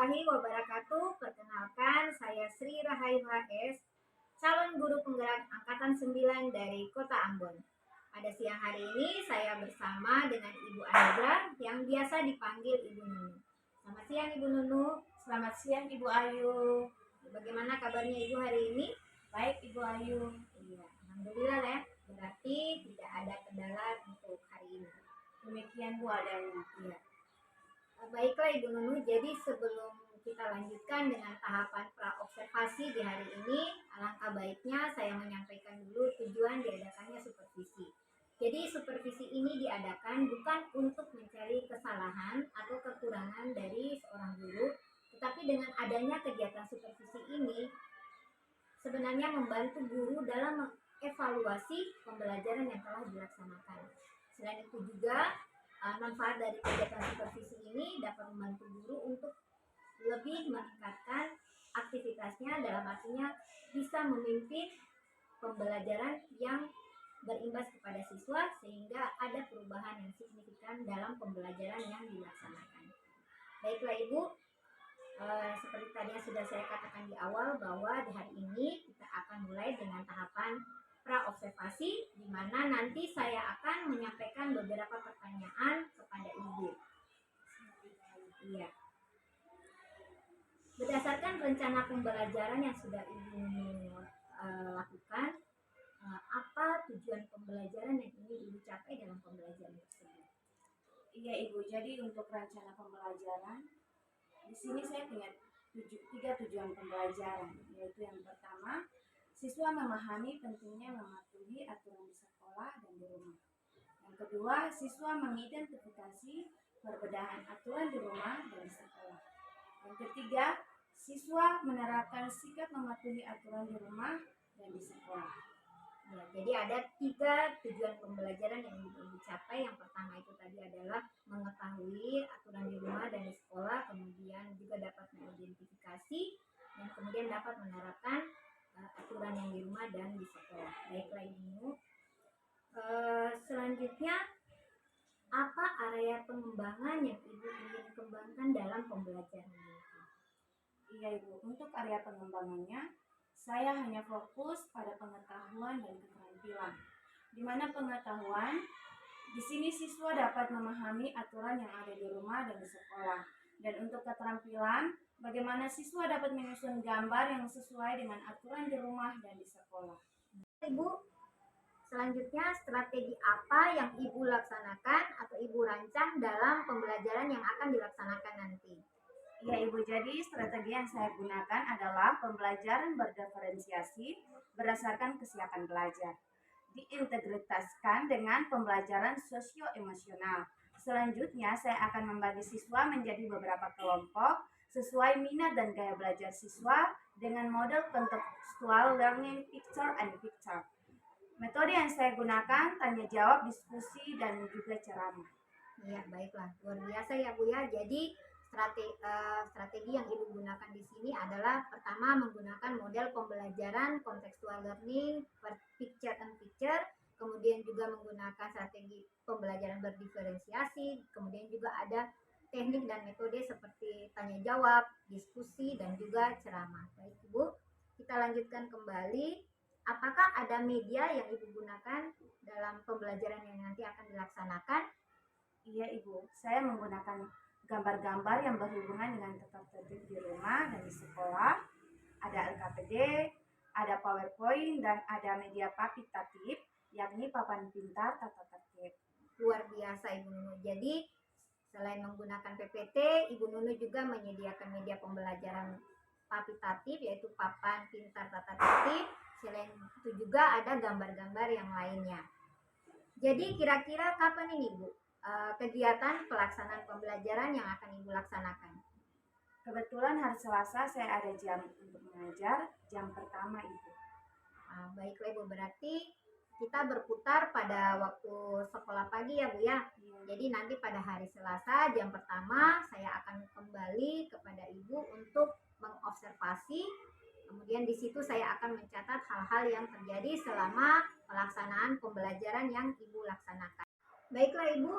warahmatullahi wabarakatuh. Perkenalkan, saya Sri Rahayu HS, calon guru penggerak Angkatan 9 dari Kota Ambon. Pada siang hari ini, saya bersama dengan Ibu Anugrah yang biasa dipanggil Ibu Nunu. Selamat siang Ibu Nunu. Selamat siang Ibu Ayu. Bagaimana kabarnya Ibu hari ini? Baik Ibu Ayu. Iya, alhamdulillah ya. Berarti tidak ada kendala untuk hari ini. Demikian Bu adanya. Iya. Baiklah Ibu Nunu, jadi sebelum kita lanjutkan dengan tahapan praobservasi di hari ini, alangkah baiknya saya menyampaikan dulu tujuan diadakannya supervisi. Jadi supervisi ini diadakan bukan untuk mencari kesalahan atau kekurangan dari seorang guru, tetapi dengan adanya kegiatan supervisi ini sebenarnya membantu guru dalam mengevaluasi pembelajaran yang telah dilaksanakan. Selain itu juga manfaat dari kegiatan supervisi ini dapat membantu guru untuk lebih meningkatkan aktivitasnya, dalam artinya bisa memimpin pembelajaran yang berimbas kepada siswa sehingga ada perubahan yang signifikan dalam pembelajaran yang dilaksanakan. Baiklah Ibu, seperti tadi yang sudah saya katakan di awal bahwa di hari ini kita akan mulai dengan tahapan praobservasi, di mana nanti saya akan menyampaikan beberapa pertanyaan kepada Ibu. Iya. Berdasarkan rencana pembelajaran yang sudah Ibu lakukan, apa tujuan pembelajaran yang ingin Ibu capai dalam pembelajaran tersebut? Iya Ibu, jadi untuk rencana pembelajaran, di sini saya punya tiga tujuan pembelajaran, yaitu yang pertama, siswa memahami pentingnya mematuhi aturan di sekolah dan di rumah. Yang kedua, siswa mengidentifikasi perbedaan aturan di rumah dan di sekolah. Yang ketiga, siswa menerapkan sikap mematuhi aturan di rumah dan di sekolah. Ya, jadi ada 3 tujuan pembelajaran yang dicapai. Yang pertama itu tadi adalah mengetahui aturan di rumah dan di sekolah, kemudian juga dapat mengidentifikasi, dan kemudian dapat menerapkan aturan yang di rumah dan di sekolah. Baiklah Ibu. Selanjutnya, apa area pengembangan yang Ibu ingin kembangkan dalam pembelajaran ini? Iya Ibu, untuk area pengembangannya, saya hanya fokus pada pengetahuan dan keterampilan. Di mana pengetahuan, di sini siswa dapat memahami aturan yang ada di rumah dan di sekolah. Dan untuk keterampilan, bagaimana siswa dapat menyusun gambar yang sesuai dengan aturan di rumah dan di sekolah. Ibu, selanjutnya strategi apa yang Ibu laksanakan atau Ibu rancang dalam pembelajaran yang akan dilaksanakan nanti? Ya Ibu, jadi strategi yang saya gunakan adalah pembelajaran berdiferensiasi berdasarkan kesiapan belajar. Diintegritaskan dengan pembelajaran sosio-emosional. Selanjutnya, saya akan membagi siswa menjadi beberapa kelompok sesuai minat dan gaya belajar siswa dengan model contextual learning picture and picture. Metode yang saya gunakan tanya jawab, diskusi, dan juga ceramah. Ya, baiklah. Luar biasa ya Bu ya. Jadi strategi yang Ibu gunakan di sini adalah pertama menggunakan model pembelajaran contextual learning picture and picture, kemudian juga menggunakan strategi pembelajaran berdiferensiasi, kemudian juga ada teknik dan metode seperti tanya jawab, diskusi, dan juga ceramah. Baik Ibu, kita lanjutkan kembali. Apakah ada media yang Ibu gunakan dalam pembelajaran yang nanti akan dilaksanakan? Iya Ibu, saya menggunakan gambar-gambar yang berhubungan dengan tetap tertib di rumah dan di sekolah. Ada LKPD, ada PowerPoint, dan ada media papitatif, yakni papan pintar tata tertib. Luar biasa Ibu Nunu. Jadi selain menggunakan PPT, Ibu Nunu juga menyediakan media pembelajaran papitatif, yaitu papan pintar tata tertib. Selain itu juga ada gambar-gambar yang lainnya. Jadi kira-kira kapan ini Bu kegiatan pelaksanaan pembelajaran yang akan Ibu laksanakan? Kebetulan hari Selasa saya ada jam untuk mengajar, jam pertama Ibu. Baiklah Ibu, berarti kita berputar pada waktu sekolah pagi ya Bu ya. Jadi nanti pada hari Selasa jam pertama saya akan kembali kepada Ibu untuk mengobservasi. Kemudian di situ saya akan mencatat hal-hal yang terjadi selama pelaksanaan pembelajaran yang Ibu laksanakan. Baiklah Ibu,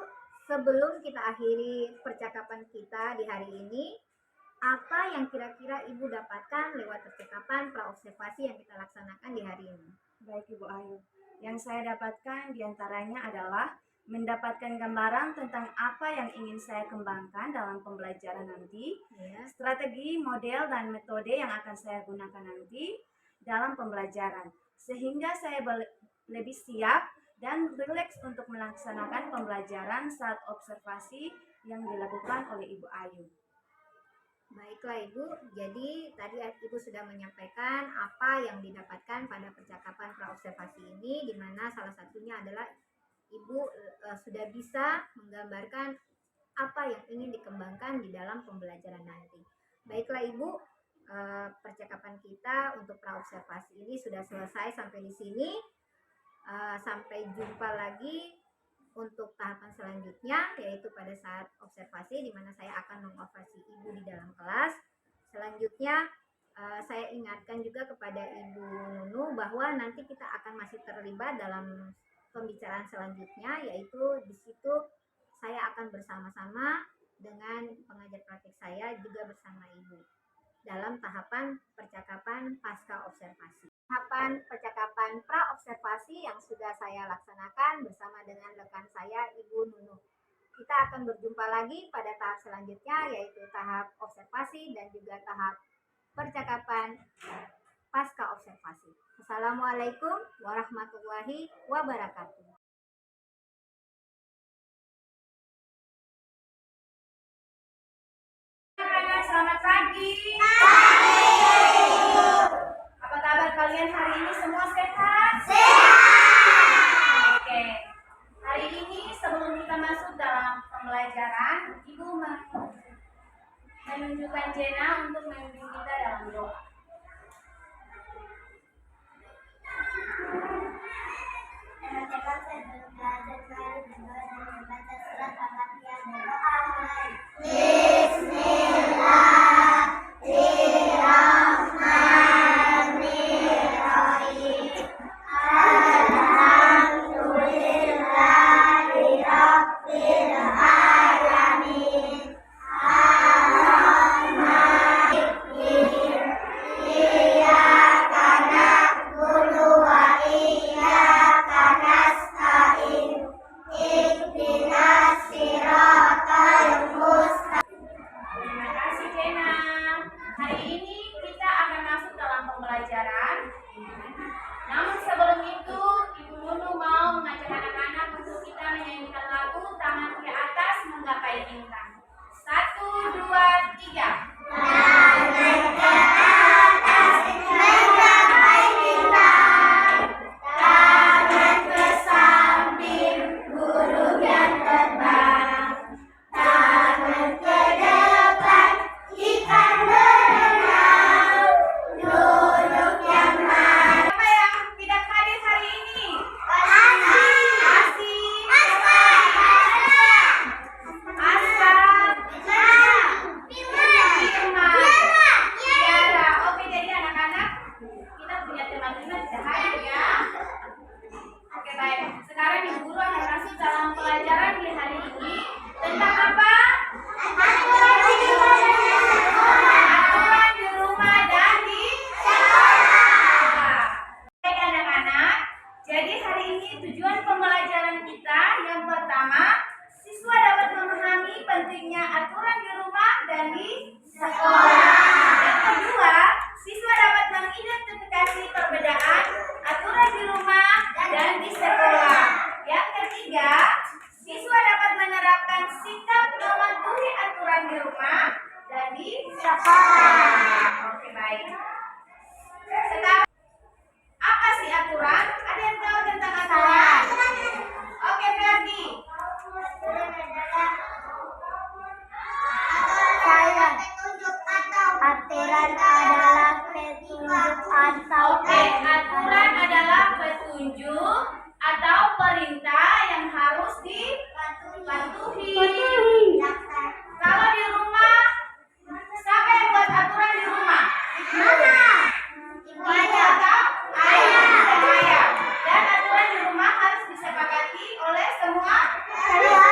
sebelum kita akhiri percakapan kita di hari ini, Apa yang kira-kira Ibu dapatkan lewat percakapan praobservasi yang kita laksanakan di hari ini? Baik Ibu Ayu, yang saya dapatkan diantaranya adalah mendapatkan gambaran tentang apa yang ingin saya kembangkan dalam pembelajaran nanti, Ya. strategi, model, dan metode yang akan saya gunakan nanti dalam pembelajaran, sehingga saya lebih siap dan rileks untuk melaksanakan pembelajaran saat observasi yang dilakukan oleh Ibu Ayu. Baiklah Ibu, jadi tadi Ibu sudah menyampaikan apa yang didapatkan pada percakapan praobservasi ini, di mana salah satunya adalah Ibu sudah bisa menggambarkan apa yang ingin dikembangkan di dalam pembelajaran nanti. Baiklah Ibu, percakapan kita untuk praobservasi ini sudah selesai sampai di sini. Sampai jumpa lagi untuk tahapan selanjutnya, yaitu pada saat observasi di mana saya akan mengobservasi Ibu di dalam kelas. Selanjutnya saya ingatkan juga kepada Ibu Nunu bahwa nanti kita akan masih terlibat dalam pembicaraan selanjutnya, yaitu di situ saya akan bersama-sama dengan pengajar praktik saya juga bersama Ibu dalam tahapan percakapan pasca observasi. Tahapan percakapan pra-observasi yang sudah saya laksanakan bersama dengan rekan saya, Ibu Nunu. Kita akan berjumpa lagi pada tahap selanjutnya, yaitu tahap observasi dan juga tahap percakapan pasca observasi. Assalamualaikum warahmatullahi wabarakatuh. Selamat pagi. Apa kabar kalian hari ini, semua sehat? Oke. Hari ini sebelum kita masuk dalam pembelajaran, Ibu menunjukkan Jena untuk memimpin kita dalam doa. Teman-teman sebelum belajar mari berdoa dan membaca surat Al-Fatihah dan doa mulai. Terima kasih Jena. Hari ini kita akan masuk dalam pembelajaran. Namun sebelum itu, Ibu Nunu mau mengajak anak-anak untuk kita menyanyikan lagu Tangan ke Atas Menggapai Bintang. 1, 2, 3. Siapa yang tidak hadir hari ini? Asih, Asap, Firman, Tiara. Oke, jadi anak-anak kita punya teman-teman tidak hadir ya. Oke, baik. Sekarang Ibu Guru akan masuk dalam pelajaran di hari ini tentang apa? Aturan di rumah dan di sekolah. Baik anak-anak, jadi hari ini tujuan pembelajaran kita yang pertama, siswa dapat memahami pentingnya aturan di rumah dan di sekolah. Yang kedua, siswa dapat mengidentifikasi perbedaan aturan di rumah dan di sekolah. Yang ketiga, siswa dapat menerapkan sikap mematuhi aturan di rumah dan di sekolah. Oke, baik. Sekarang apa sih aturan? Ada yang tahu tentang aturan? Oke, Ferdi. Aturan adalah petunjuk atau Oke, aturan adalah petunjuk atau perintah yang harus dipatuhi. Kalau di rumah, siapa yang buat aturan di rumah? Ibu atau ayah dan ayah. Dan aturan di rumah harus disepakati oleh semua yang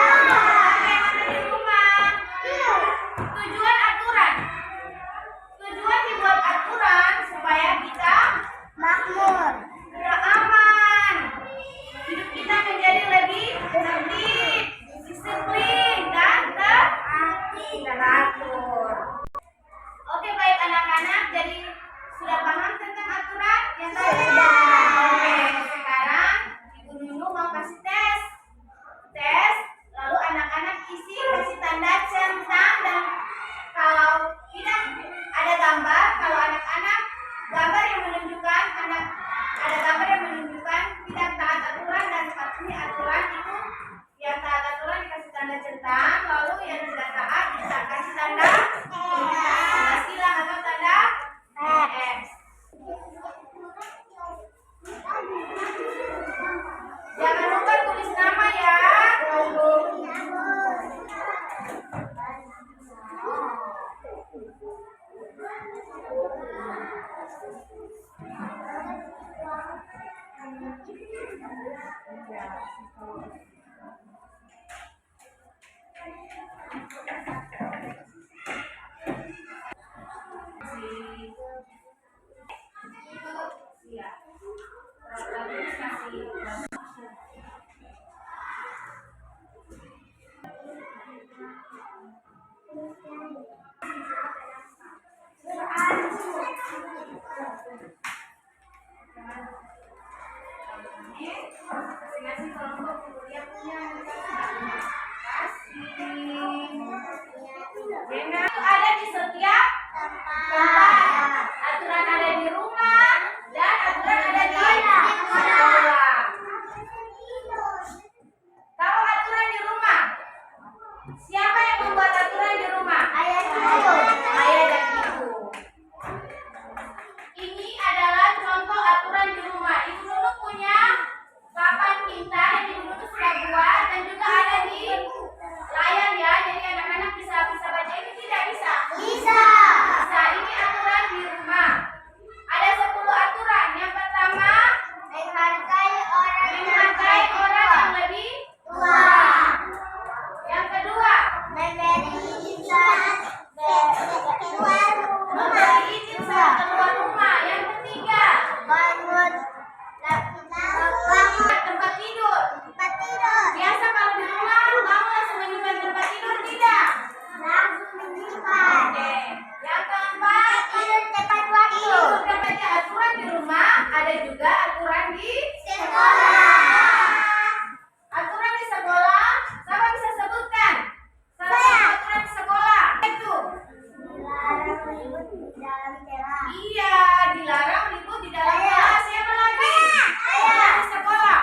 ada di rumah. Tujuan aturan anak-anak jadi sudah paham tentang aturan yang tadi? Sudah. Oke, sekarang Ibu Nunu mau kasih tes. Lalu anak-anak kasih tanda centang, dan kalau tidak ada gambar, kalau anak-anak gambar yang menunjukkan tidak taat aturan dan patuhi aturan itu, yang taat aturan dikasih tanda centang, lalu yang tidak taat bisa kasih tanda silang atau tanda X. Jangan lupa tulis nama ya. Masing-masing kelompok kuliah punya dengan ada di setiap tempat. Aturan ada di rumah dan aturan ada di sekolah. Tahu aturan di rumah? Siapa yang membuat aturan di rumah? Ayah dan ibu. Ini adalah contoh aturan di rumah. Ibu Nunu punya papan tinta yang Ibu Nunu sudah buat dan juga ada di layar ya. Jadi anak-anak bisa baca ini, tidak bisa? Bisa. Ini aturan di rumah. Ada 10 aturan. Yang pertama, Menghargai orang yang lebih tua. Yang kedua, Memberi izin keluar rumah. memberi izin saat keluar rumah. Yang ketiga, Bangun tempat tidur. tempat tidur. Biasa kalau di rumah kamu langsung menyimpan tempat tidur, tidak? Langsung menyimpan. Oke. Yang keempat, Tidur tepat waktu. tidur tempatnya. Aturan di rumah, ada juga aturan di Sekolah. Aturan di sekolah. Siapa bisa sebutkan? Salah Saya. satu aturan di sekolah itu. Dilarang ribut di dalam kelas. Iya, dilarang ribut di dalam kelas. Siapa lagi? Aturan di sekolah.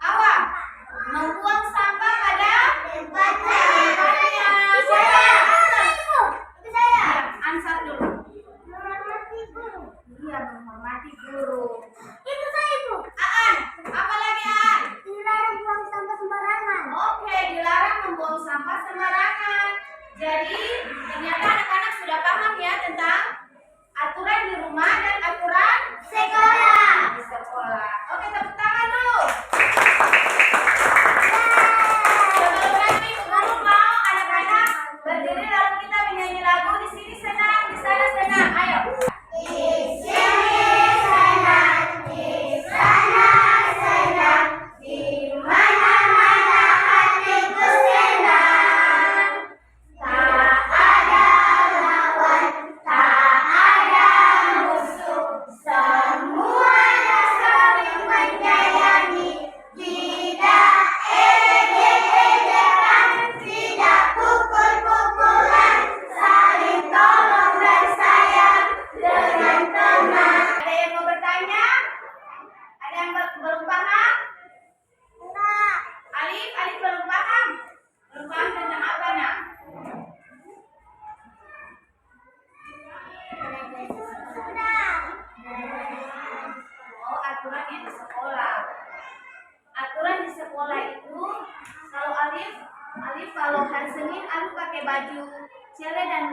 Apa? Membuang sampah pada Tempatnya. tempatnya. Saya. Siapa? Itu saya. Ansar dulu. Menghormati guru. Iya, menghormati guru. Itu saya, Bu. Aan, apa lagi Aan? Dilarang buang sampah sembarangan. Oke, dilarang membuang sampah sembarangan. Jadi, ternyata anak-anak sudah paham ya tentang aturan di rumah dan aturan Sekolah. di sekolah. Oke, tepuk tangan dulu. Sebelum nanti guru mau anak-anak berdiri lalu kita menyanyi lagu. Di sini senang, di sana senang. Ayo. Di sini senang, di sana senang, di mana-mana hatiku senang. Tak ada lawan, tak ada musuh, semuanya saling menyayangi. Tidak ejek-ejekan, tidak pukul-pukulan, saling tolong dan sayang dengan tenang. Ada yang mau bertanya? Ada yang belum paham? Enggak. Alif belum paham? Belum paham tentang apa nak? Sudah. Oh, aturan yang di sekolah. Aturan di sekolah itu kalau Alif kalau hari Senin Alif pakai baju cele dan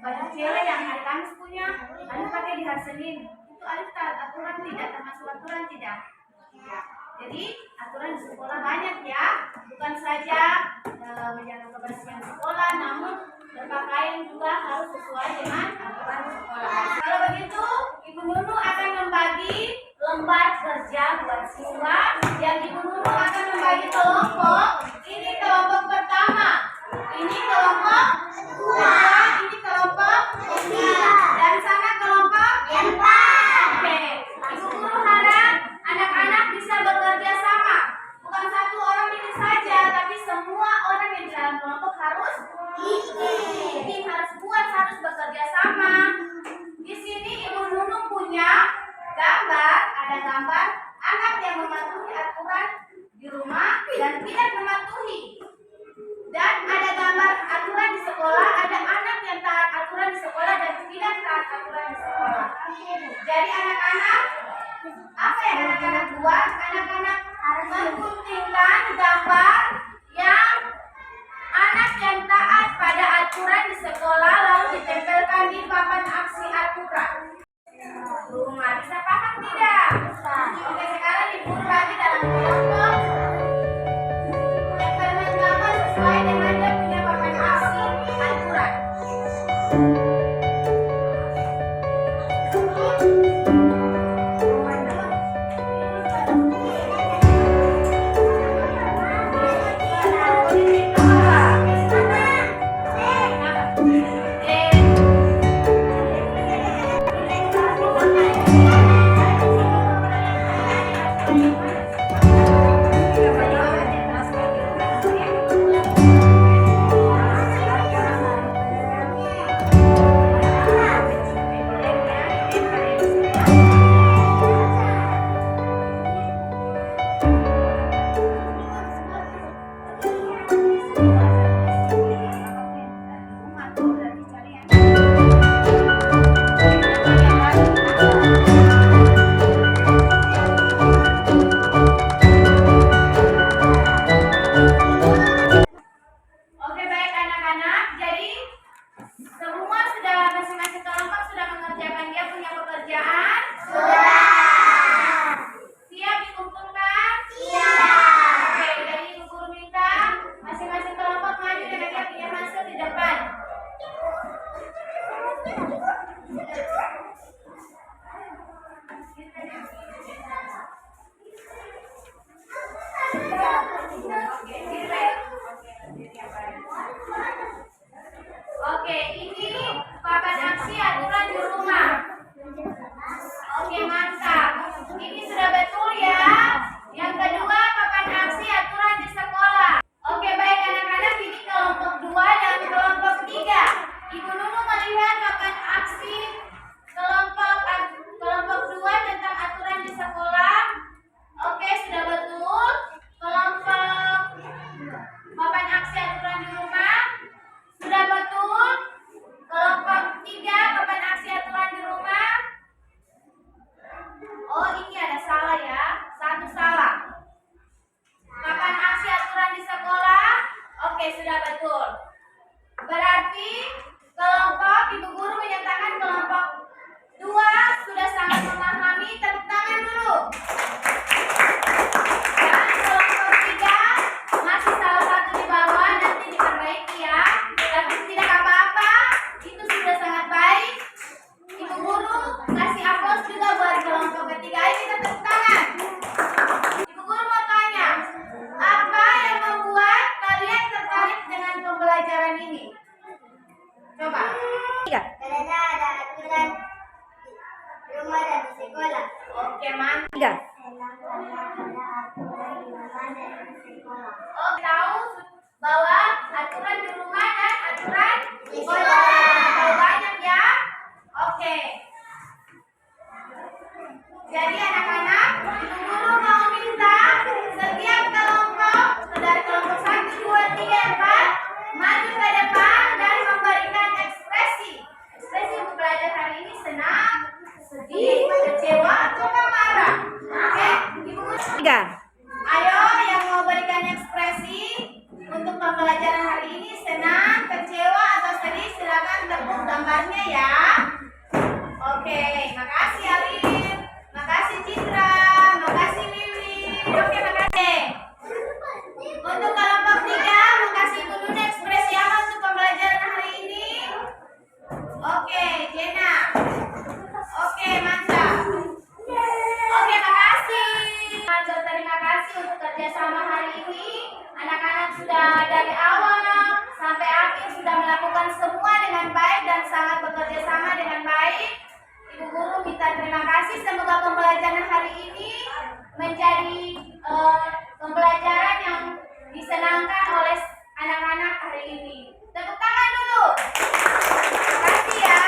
baju cele yang hari Kamis punya Alif pakai di hari Senin. Itu Alif taat aturan tidak? Termasuk aturan tidak? Tidak. Jadi aturan di sekolah banyak ya, bukan saja menjaga kebersihan sekolah, namun berpakaian juga harus sesuai dengan aturan sekolah. Kalau begitu, Ibu Nunu akan membagi lembar kerja buat siswa yang Ibu Nunu akan membagi kelompok. Ini kelompok pertama, ini kelompok kedua, ini kelompok bekerja sama. Di sini Ibu Nunung punya gambar, ada gambar anak yang mematuhi aturan di rumah dan tidak mematuhi. Dan ada gambar aturan di sekolah, ada anak yang taat aturan di sekolah dan tidak taat aturan di sekolah. Jadi anak-anak, apa yang anak-anak buat? Anak-anak menguntingkan gambar yang anak yang taat pada aturan di sekolah lalu ditempelkan di papan aksi aturan rumah. Bisa paham tidak? Oke, sekarang diburu lagi dalam kelompok. Tempelkan gambar sesuai dengan dia punya papan aksi aturan. Oke, baik anak-anak. Jadi semua sudah masing-masing kelompok sudah mengerjakan dia punya pekerjaan? Siap dikumpulkan? Oke, jadi Ibu Guru minta masing-masing kelompok maju dengan dia punya masuk di depan. Oke, ini papan aksi aturan di rumah. Oke, mantap. Ini sudah betul ya. Yang kedua, papan aksi aturan di sekolah. Oke, baik anak-anak, ini kelompok 2 dan kelompok 3. Ibu Nunung melihat papan aksi kelompok 2 tentang aturan di sekolah. Oke, sudah betul. Kelompok papan aksi aturan di rumah sudah betul. Kelompok 3 papan aksi aturan di rumah. Oh, ini ada salah ya. Satu salah. Papan aksi aturan di sekolah. Oke, sudah betul. Berarti kelompok Ibu Guru menyatakan kelompok 2 sudah sangat memahami. Tepuk tangan dulu. Dan kelompok 3 masih salah satu di bawah, nanti diperbaiki ya. Tapi tidak apa-apa, itu sudah sangat baik. Ibu Guru kasih aplaus juga buat kelompok ketiga. Ayo kita tepuk tangan. Ibu Guru mau tanya, apa yang membuat kalian tertarik dengan pembelajaran ini? Coba. Karena ada aturan di rumah dan di sekolah. Oke, mantap. Karena ada aturan di rumah dan di sekolah. Oh, tahu bahwa aturan di rumah dan aturan di sekolah. Tahu banyak ya? Oke. Jadi anak-anak, Ibu Guru mau minta setiap kelompok dari kelompok 1, 2, 3, 4 maju ke depan dan memberikan ekspresi. Ekspresi untuk belajar hari ini senang, sedih, kecewa, atau marah. Oke, Ibu Guru. Ayo yang mau berikan ekspresi untuk pembelajaran hari ini senang, kecewa, atau sedih, silakan tepuk gambarnya ya. Oke, makasih Alin, makasih Citra, makasih Lili. Oke, makasih. Untuk kelompok 3, makasih Ibu Nunung ekspresi apa untuk pembelajaran hari ini? Oke, Jena. Oke, mantap. Oke, makasih. Terima kasih untuk kerjasama hari ini. Anak-anak sudah dari awal sampai akhir sudah melakukan semua dengan baik dan sangat bekerja sama dengan baik. Ibu Guru minta terima kasih. Semoga pembelajaran hari ini menjadi pembelajaran yang disenangkan oleh anak-anak hari ini. Tepuk tangan dulu. Terima kasih ya.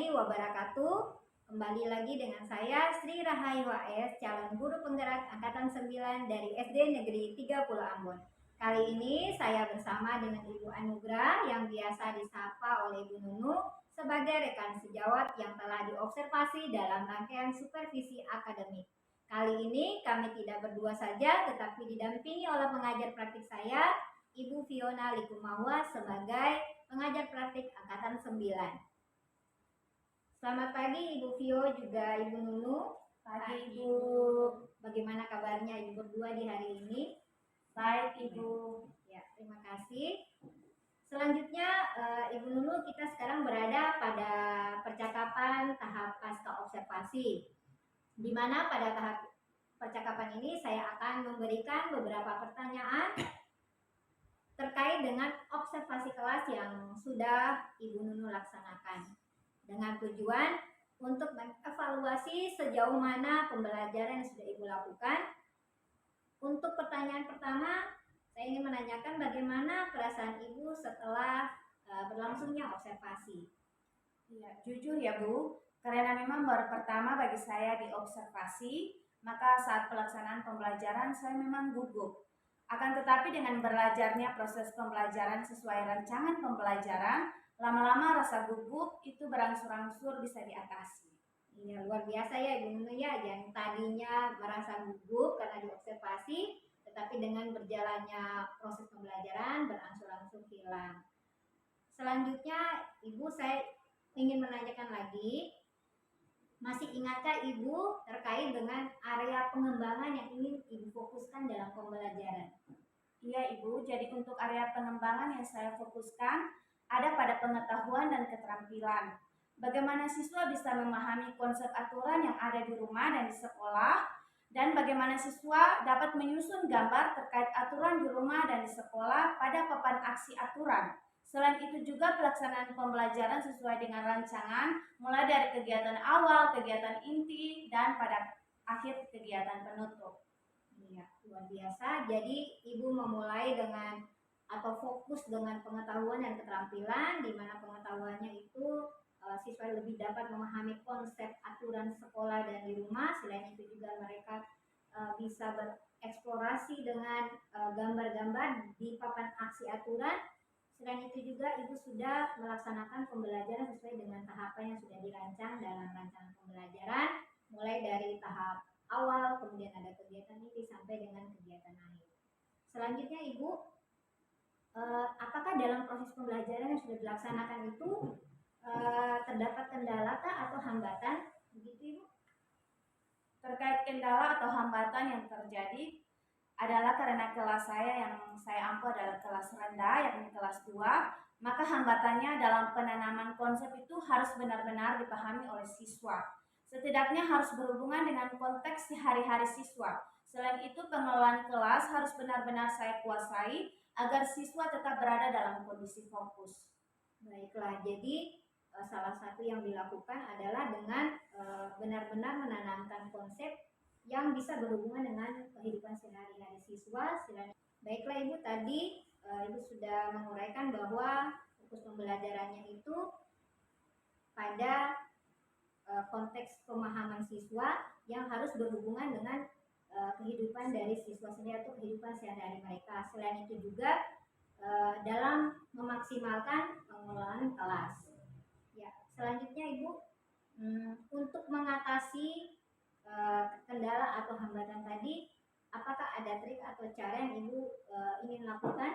warahmatullahi wabarakatuh. Kembali lagi dengan saya Sri Rahayu AS, calon guru penggerak angkatan 9 dari SD Negeri 30 Ambon. Kali ini saya bersama dengan Ibu Anugrah yang biasa disapa oleh Ibu Nunu sebagai rekan sejawat yang telah diobservasi dalam rangkaian supervisi akademik. Kali ini kami tidak berdua saja tetapi didampingi oleh pengajar praktik saya, Ibu Fiona Likumahwa sebagai pengajar praktik angkatan 9. Selamat pagi Ibu Vio juga Ibu Nunu. Pagi Ibu. Bagaimana kabarnya Ibu berdua di hari ini? Baik Ibu. Ya, terima kasih. Selanjutnya Ibu Nunu, kita sekarang berada pada percakapan tahap pasca observasi, di mana pada tahap percakapan ini saya akan memberikan beberapa pertanyaan terkait dengan observasi kelas yang sudah Ibu Nunu laksanakan, dengan tujuan untuk mengevaluasi sejauh mana pembelajaran yang sudah Ibu lakukan. Untuk pertanyaan pertama, saya ingin menanyakan bagaimana perasaan Ibu setelah berlangsungnya observasi. Ya, jujur ya Bu, karena memang baru pertama bagi saya diobservasi, maka saat pelaksanaan pembelajaran saya memang gugup. Akan tetapi dengan belajarnya proses pembelajaran sesuai rancangan pembelajaran, lama-lama rasa gugup itu berangsur-angsur bisa diatasi. Iya, luar biasa ya Ibu Nunu ya, yang tadinya merasa gugup karena diobservasi, tetapi dengan berjalannya proses pembelajaran berangsur-angsur hilang. Selanjutnya Ibu, saya ingin menanyakan lagi, masih ingatkah Ibu terkait dengan area pengembangan yang ingin Ibu fokuskan dalam pembelajaran? Iya Ibu, jadi untuk area pengembangan yang saya fokuskan ada pada pengetahuan dan keterampilan. Bagaimana siswa bisa memahami konsep aturan yang ada di rumah dan di sekolah, dan bagaimana siswa dapat menyusun gambar terkait aturan di rumah dan di sekolah pada papan aksi aturan. Selain itu juga pelaksanaan pembelajaran sesuai dengan rancangan, mulai dari kegiatan awal, kegiatan inti, dan pada akhir kegiatan penutup. Iya, luar biasa. Jadi Ibu memulai dengan atau fokus dengan pengetahuan dan keterampilan, di mana pengetahuannya itu siswa lebih dapat memahami konsep aturan sekolah dan di rumah. Selain itu juga mereka bisa bereksplorasi dengan gambar-gambar di papan aksi aturan. Selain itu juga Ibu sudah melaksanakan pembelajaran sesuai dengan tahapan yang sudah dirancang dalam rancangan pembelajaran, mulai dari tahap awal, kemudian ada kegiatan inti sampai dengan kegiatan akhir. Selanjutnya Ibu, apakah dalam proses pembelajaran yang sudah dilaksanakan itu terdapat kendala atau hambatan, begitu Ibu? Terkait kendala atau hambatan yang terjadi adalah karena kelas saya yang saya ampu adalah kelas rendah, yakni kelas 2, maka hambatannya dalam penanaman konsep itu harus benar-benar dipahami oleh siswa. Setidaknya harus berhubungan dengan konteks sehari-hari siswa. Selain itu, pengelolaan kelas harus benar-benar saya kuasai agar siswa tetap berada dalam kondisi fokus. Baiklah, jadi salah satu yang dilakukan adalah dengan benar-benar menanamkan konsep yang bisa berhubungan dengan kehidupan sehari-hari siswa. Baiklah Ibu, tadi Ibu sudah menguraikan bahwa fokus pembelajarannya itu pada konteks pemahaman siswa yang harus berhubungan dengan kehidupan dari siswa sendiri atau kehidupan sehari-hari mereka. Selain itu juga dalam memaksimalkan pengelolaan kelas. Ya, selanjutnya Ibu, untuk mengatasi kendala atau hambatan tadi, apakah ada trik atau cara yang Ibu ingin lakukan?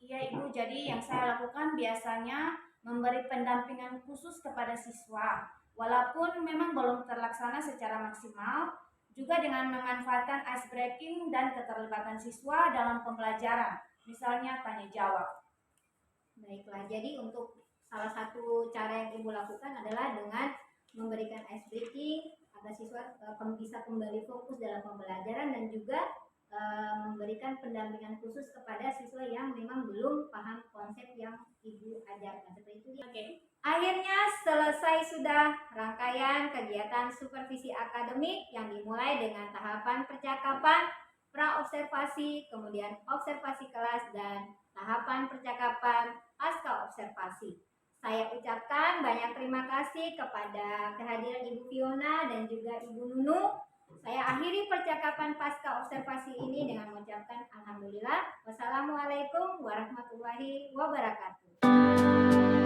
Iya Ibu, jadi yang saya lakukan biasanya memberi pendampingan khusus kepada siswa. Walaupun memang belum terlaksana secara maksimal, juga dengan memanfaatkan ice breaking dan keterlibatan siswa dalam pembelajaran, misalnya tanya jawab. Baiklah, jadi untuk salah satu cara yang Ibu lakukan adalah dengan memberikan ice breaking agar siswa bisa kembali fokus dalam pembelajaran dan juga memberikan pendampingan khusus kepada siswa yang memang belum paham konsep yang Ibu ajarkan. Seperti itu. Oke. Akhirnya selesai sudah rangkaian kegiatan supervisi akademik yang dimulai dengan tahapan percakapan, pra-observasi, kemudian observasi kelas, dan tahapan percakapan pasca observasi. Saya ucapkan banyak terima kasih kepada kehadiran Ibu Fiona dan juga Ibu Nunu. Saya akhiri percakapan pasca observasi ini dengan mengucapkan alhamdulillah. Wassalamualaikum warahmatullahi wabarakatuh.